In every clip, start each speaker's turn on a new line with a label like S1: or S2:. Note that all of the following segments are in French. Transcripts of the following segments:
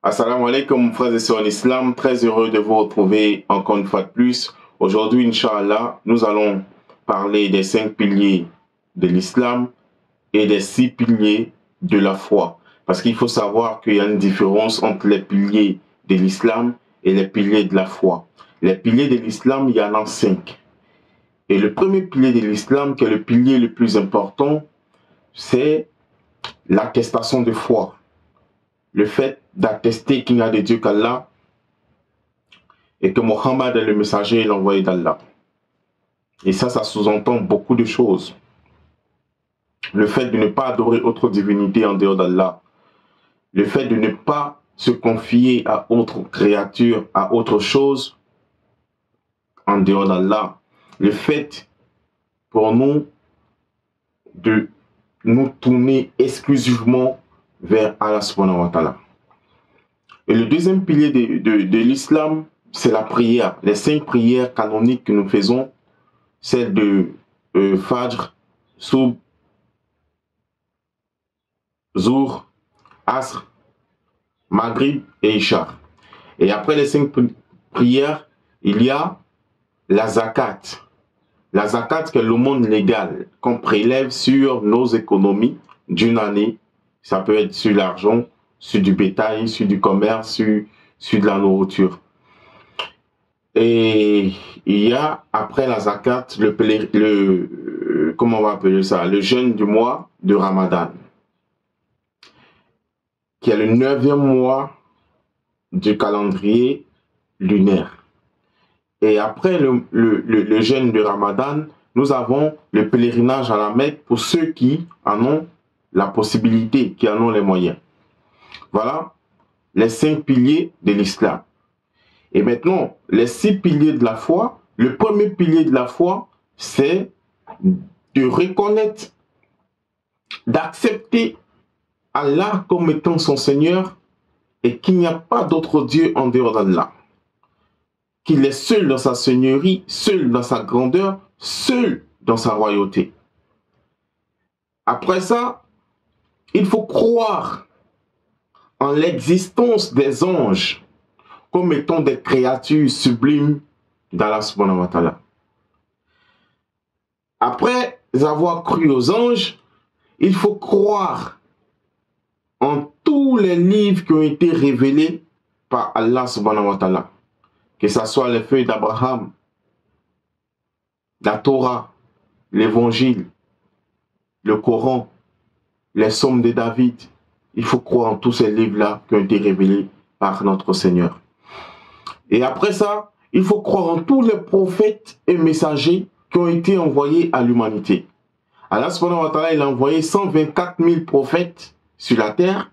S1: Assalamu alaikum frères et sœurs en islam, très heureux de vous retrouver encore une fois de plus. Aujourd'hui, Inch'Allah, nous allons parler des 5 piliers de l'islam et des 6 piliers de la foi. Parce qu'il faut savoir qu'il y a une différence entre les piliers de l'islam et les piliers de la foi. Les piliers de l'islam, il y en a 5. Et le premier pilier de l'islam, qui est le pilier le plus important, c'est l'attestation de foi. Le fait d'attester qu'il n'y a de Dieu qu'Allah et que Mohammed est le messager et l'envoyé d'Allah. Et ça sous-entend beaucoup de choses. Le fait de ne pas adorer autre divinité en dehors d'Allah. Le fait de ne pas se confier à autre créature, à autre chose en dehors d'Allah. Le fait pour nous de nous tourner exclusivement vers Allah subhanahu wa ta'ala. Et le deuxième pilier de l'islam, c'est la prière. Les 5 prières canoniques que nous faisons, celles de Fajr, Soub, Zour, Asr, Maghrib et Isha. Et après les 5 prières, il y a la zakat. La zakat, qui est l'aumône légale qu'on prélève sur nos économies d'une année. Ça peut être sur l'argent, sur du bétail, sur du commerce, sur de la nourriture. Et il y a, après la zakat, comment on va appeler ça, le jeûne du mois de Ramadan, qui est le 9e mois du calendrier lunaire. Et après le jeûne de Ramadan, nous avons le pèlerinage à la Mecque pour ceux qui en ont la possibilité, qui en ont les moyens. Voilà les 5 piliers de l'islam. Et maintenant, les 6 piliers de la foi. Le premier pilier de la foi, c'est de reconnaître, d'accepter Allah comme étant son Seigneur et qu'il n'y a pas d'autre Dieu en dehors d'Allah. Qu'il est seul dans sa seigneurie, seul dans sa grandeur, seul dans sa royauté. Après ça, il faut croire en l'existence des anges comme étant des créatures sublimes d'Allah subhanahu wa ta'ala. Après avoir cru aux anges, il faut croire en tous les livres qui ont été révélés par Allah subhanahu wa ta'ala. Que ce soit les feuilles d'Abraham, la Torah, l'Évangile, le Coran, les psaumes de David. Il faut croire en tous ces livres-là qui ont été révélés par notre Seigneur. Et après ça, il faut croire en tous les prophètes et messagers qui ont été envoyés à l'humanité. Allah subhanahu wa ta'ala, il a envoyé 124 000 prophètes sur la terre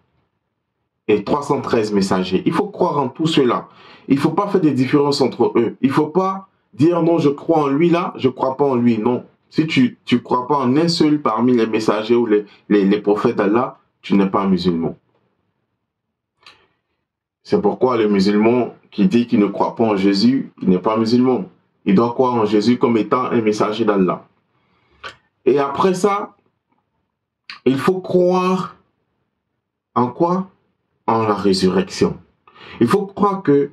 S1: et 313 messagers. Il faut croire en tout cela. Il ne faut pas faire des différences entre eux. Il ne faut pas dire non, je crois en lui là, je ne crois pas en lui. Non. Si tu ne crois pas en un seul parmi les messagers ou les prophètes d'Allah, tu n'es pas un musulman. C'est pourquoi le musulman qui dit qu'il ne croit pas en Jésus, il n'est pas musulman. Il doit croire en Jésus comme étant un messager d'Allah. Et après ça, il faut croire en quoi? En la résurrection. Il faut croire que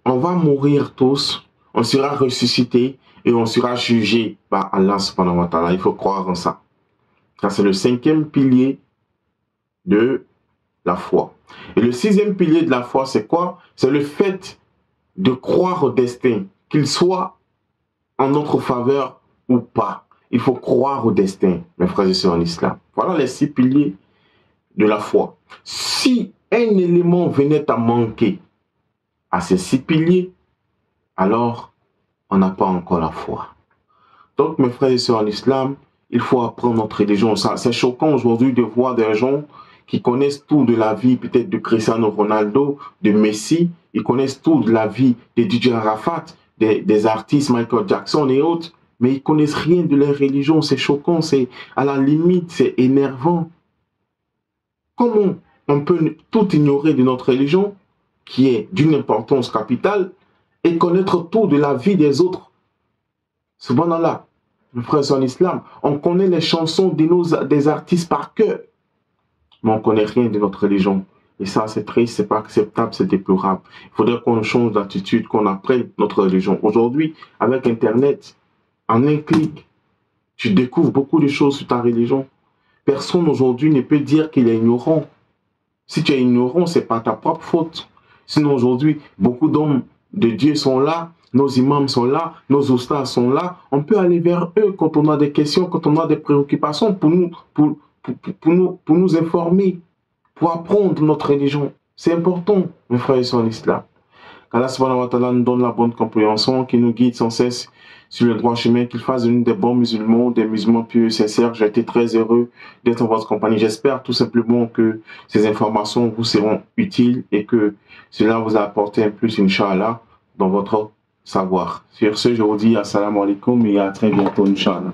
S1: on va mourir tous, on sera ressuscité et on sera jugé par Allah subhanahu wa ta'ala. Il faut croire en ça. Ça, c'est le 5e pilier de la foi. Et le 6e pilier de la foi, c'est quoi? C'est le fait de croire au destin, qu'il soit en notre faveur ou pas. Il faut croire au destin, mes frères et sœurs en islam. Voilà les 6 piliers de la foi. Si un élément venait à manquer à ces 6 piliers, alors on n'a pas encore la foi. Donc, mes frères et sœurs en islam, il faut apprendre notre religion. C'est choquant aujourd'hui de voir des gens qui connaissent tout de la vie, peut-être de Cristiano Ronaldo, de Messi, ils connaissent tout de la vie de DJ Arafat, des artistes Michael Jackson et autres, mais ils ne connaissent rien de leur religion. C'est choquant, c'est à la limite, c'est énervant. Comment on peut tout ignorer de notre religion, qui est d'une importance capitale, et connaître tout de la vie des autres? Subhanallah, mes frères en islam, on connaît les chansons des artistes par cœur, mais on ne connaît rien de notre religion. Et ça, c'est triste, c'est pas acceptable, c'est déplorable. Il faudrait qu'on change d'attitude, qu'on apprenne notre religion. Aujourd'hui, avec Internet, en un clic, tu découvres beaucoup de choses sur ta religion. Personne aujourd'hui ne peut dire qu'il est ignorant. Si tu es ignorant, c'est pas ta propre faute. Sinon aujourd'hui, beaucoup d'hommes de Dieu sont là, nos imams sont là, nos ustads sont là. On peut aller vers eux quand on a des questions, quand on a des préoccupations pour nous informer, pour apprendre notre religion. C'est important, mes frères et sœurs en islam. Qu'Allah subhanahu wa ta'ala nous donne la bonne compréhension, qu'il nous guide sans cesse sur le droit chemin, qu'il fasse de nous des bons musulmans, des musulmans pieux et sincères. J'ai été très heureux d'être en votre compagnie. J'espère tout simplement que ces informations vous seront utiles et que cela vous a apporté un plus, Inch'Allah, dans votre savoir. Sur ce, je vous dis assalamu alaikum et à très bientôt, Inch'Allah.